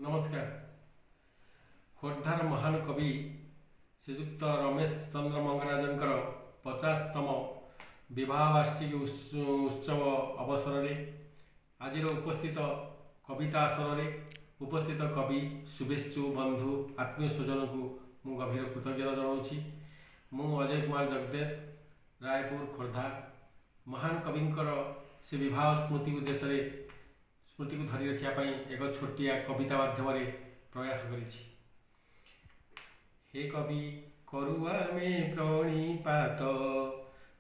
नमस्कार। खोर्धार महान कवि श्रीजुक्त रमेश चंद्र मंगराजंकर 50तम विवाह वार्षिकी उत्सव अवसर में आज उपस्थित कविता आसन में उपस्थित कवि शुभेच्छु बंधु आत्मीय स्वजन को मु गभीर कृतज्ञता जनाऊँगी। मु अजय कुमार जगदेव रायपुर खोर्धा महान कविंकर से विवाह स्मृति उद्देश्य स्मृति को धरी रखापी एक छोटिया कविता माध्यम प्रयास करिछि। हे कवि करुआ में प्रणिपात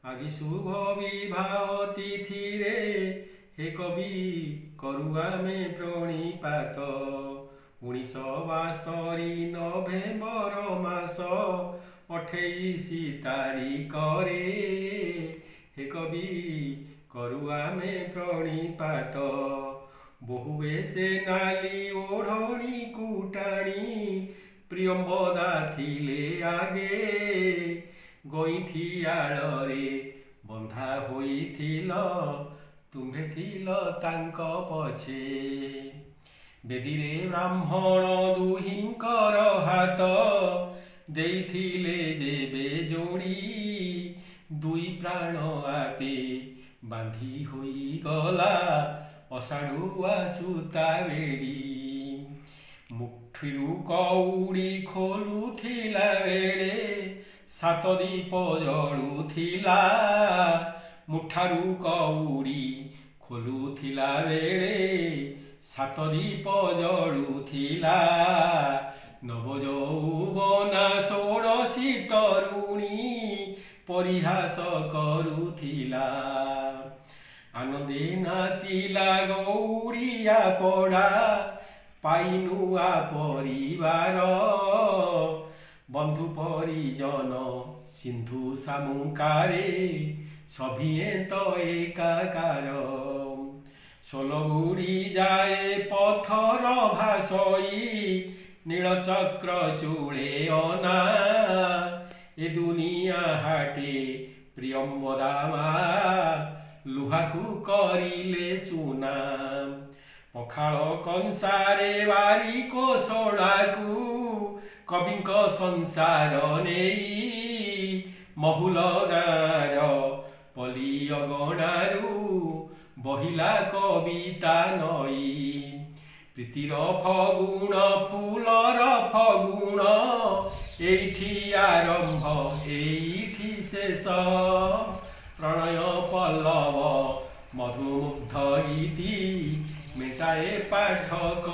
आज शुभ विवाह तिथि रे। हे कवि करुआ में प्रणिपात 1972 नवेम्बर मास 28 तारीख रे। हे कवि करुआ में प्रणिपात बहुवे से नाली ओढ़णी कुटाणी प्रियंबदा थिले आगे गईठियाड़े बंधा होइथिल तुम्हे थिल तांक पछे। बेदीरे ब्राह्मण दुहिंकर हाथ देइथिले जेबे जोड़ी दुई प्राण आपे बांधी होई गला अषाढ़ुआ सूता बेड़ी। मुठिरू कौड़ी खोलुथिला बेले सात दीप जलुथिला। मुठारू कौड़ी खोलुथिला बेले सात दीप जलुथिला। नवजौवना षोड़शी तरुणी परिहास करुथिला। आनंदे नाचिला गौड़िया पड़ा पाइनुआ परिवार बंधु परिजन सिंधु सामुकारे सभिए तो एकाकार। सोलगुड़ी जाए पथर भासई नीलचक्र चूड़े अना। ए दुनिया हाटे प्रियंबदा लुहाकू करिले सुना। पखाल कंसारे बारी कोसड़ाकू कविंक संसार नेई महुल गाँर पली अगणारू बहिला कविता नई। प्रीतिर फगुण फूलर फगुण एठी आरंभ एठी शेष। प्रणय पल्लव मधुमुग्ध गीति मेटाए पाठक